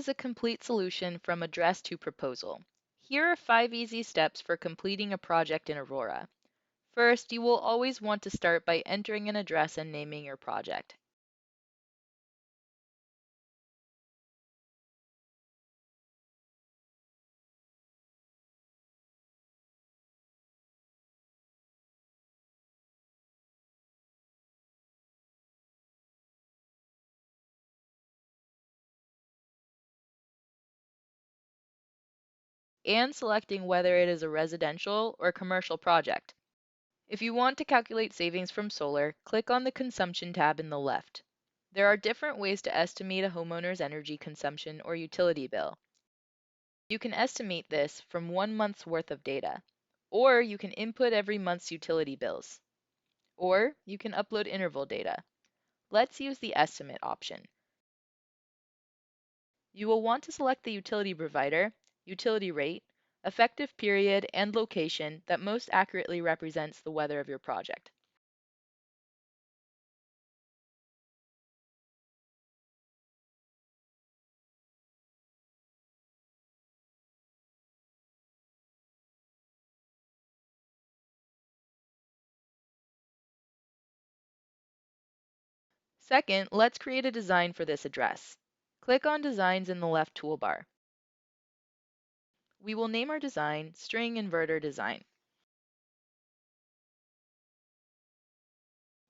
is a complete solution from address to proposal. Here are 5 easy steps for completing a project in Aurora. First, you will always want to start by entering an address and naming your project. And selecting whether it is a residential or commercial project. If you want to calculate savings from solar, click on the Consumption tab in the left. There are different ways to estimate a homeowner's energy consumption or utility bill. You can estimate this from 1 month's worth of data, or you can input every month's utility bills, or you can upload interval data. Let's use the estimate option. You will want to select the utility provider, utility rate, effective period, and location that most accurately represents the weather of your project. Second, let's create a design for this address. Click on Designs in the left toolbar. We will name our design String Inverter Design.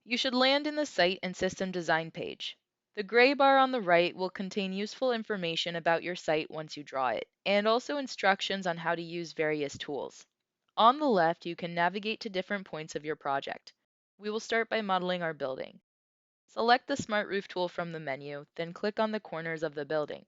You should land in the Site and System Design page. The gray bar on the right will contain useful information about your site once you draw it, and also instructions on how to use various tools. On the left, you can navigate to different points of your project. We will start by modeling our building. Select the Smart Roof tool from the menu, then click on the corners of the building.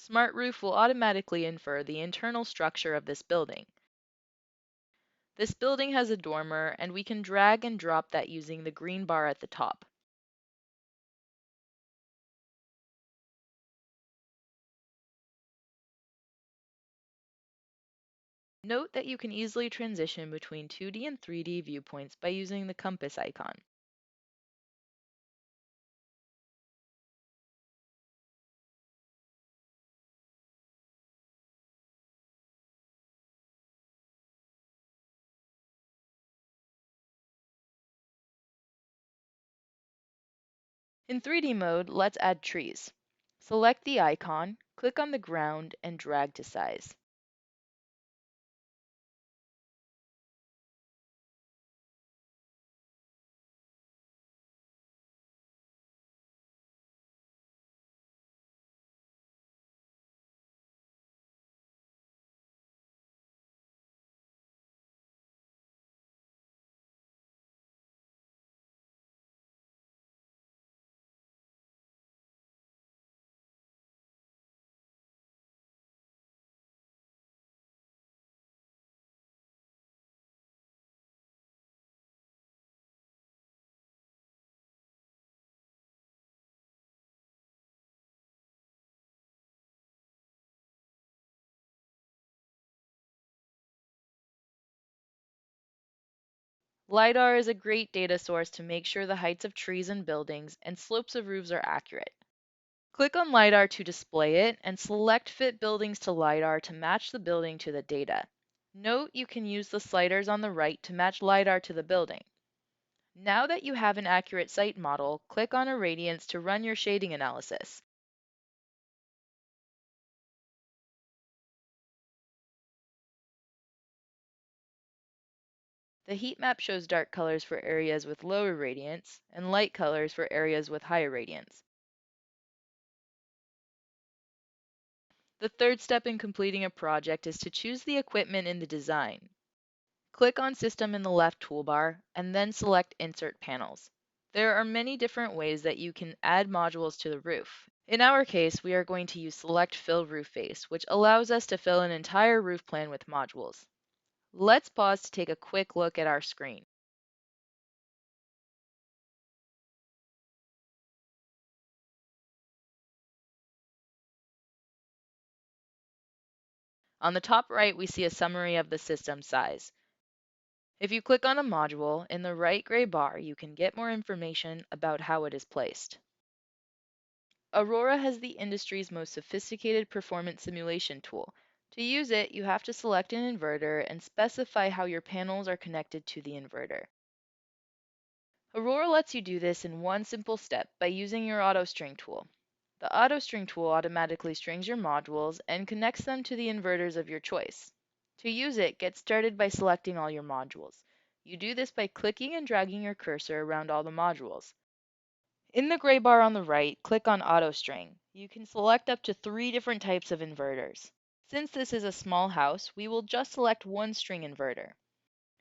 Smart Roof will automatically infer the internal structure of this building. This building has a dormer, and we can drag and drop that using the green bar at the top. Note that you can easily transition between 2D and 3D viewpoints by using the compass icon. In 3D mode, let's add trees. Select the icon, click on the ground, and drag to size. LiDAR is a great data source to make sure the heights of trees and buildings and slopes of roofs are accurate. Click on LiDAR to display it and select Fit Buildings to LiDAR to match the building to the data. Note you can use the sliders on the right to match LiDAR to the building. Now that you have an accurate site model, click on Irradiance to run your shading analysis. The heat map shows dark colors for areas with low irradiance and light colors for areas with high irradiance. The third step in completing a project is to choose the equipment in the design. Click on System in the left toolbar and then select Insert Panels. There are many different ways that you can add modules to the roof. In our case, we are going to use Select Fill Roof Face, which allows us to fill an entire roof plan with modules. Let's pause to take a quick look at our screen. On the top right, we see a summary of the system size. If you click on a module, in the right gray bar, you can get more information about how it is placed. Aurora has the industry's most sophisticated performance simulation tool. To use it, you have to select an inverter and specify how your panels are connected to the inverter. Aurora lets you do this in one simple step by using your AutoString tool. The AutoString tool automatically strings your modules and connects them to the inverters of your choice. To use it, get started by selecting all your modules. You do this by clicking and dragging your cursor around all the modules. In the gray bar on the right, click on AutoString. You can select up to 3 different types of inverters. Since this is a small house, we will just select one string inverter.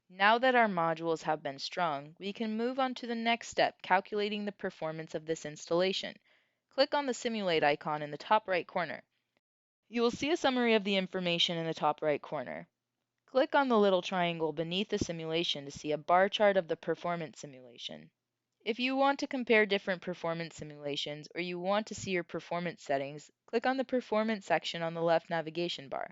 Now that our modules have been strung, we can move on to the next step, calculating the performance of this installation. Click on the Simulate icon in the top right corner. You will see a summary of the information in the top right corner. Click on the little triangle beneath the simulation to see a bar chart of the performance simulation. If you want to compare different performance simulations or you want to see your performance settings, click on the Performance section on the left navigation bar.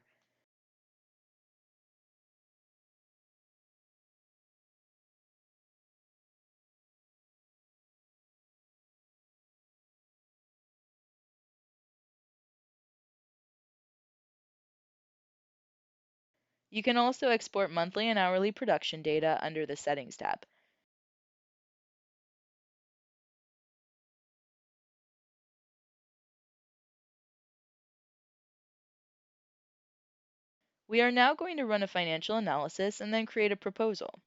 You can also export monthly and hourly production data under the Settings tab. We are now going to run a financial analysis and then create a proposal.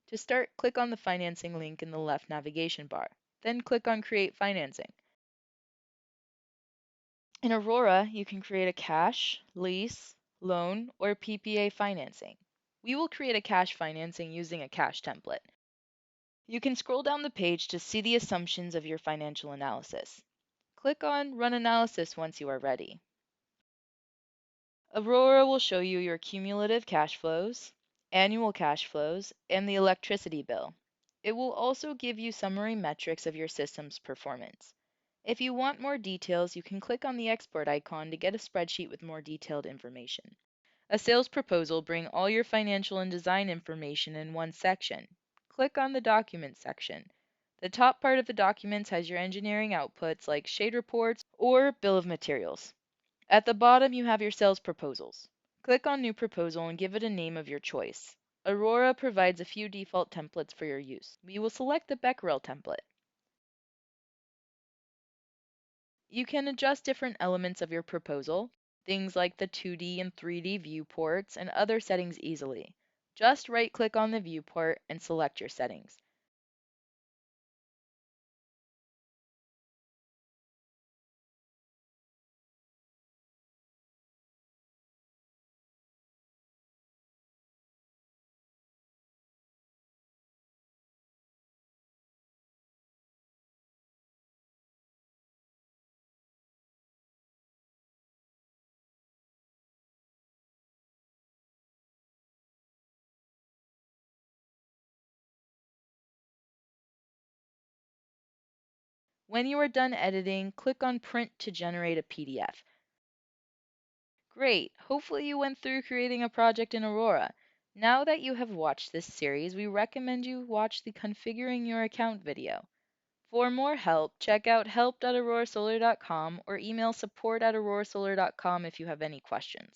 To start, click on the financing link in the left navigation bar. Then click on Create Financing. In Aurora, you can create a cash, lease, loan, or PPA financing. We will create a cash financing using a cash template. You can scroll down the page to see the assumptions of your financial analysis. Click on Run Analysis once you are ready. Aurora will show you your cumulative cash flows, annual cash flows, and the electricity bill. It will also give you summary metrics of your system's performance. If you want more details, you can click on the export icon to get a spreadsheet with more detailed information. A sales proposal brings all your financial and design information in one section. Click on the Documents section. The top part of the documents has your engineering outputs like shade reports or bill of materials. At the bottom, you have your sales proposals. Click on New Proposal and give it a name of your choice. Aurora provides a few default templates for your use. We will select the Becquerel template. You can adjust different elements of your proposal, things like the 2D and 3D viewports and other settings easily. Just right-click on the viewport and select your settings. When you are done editing, click on Print to generate a PDF. Great! Hopefully you went through creating a project in Aurora. Now that you have watched this series, we recommend you watch the Configuring Your Account video. For more help, check out help.aurorasolar.com or email support@aurorasolar.com if you have any questions.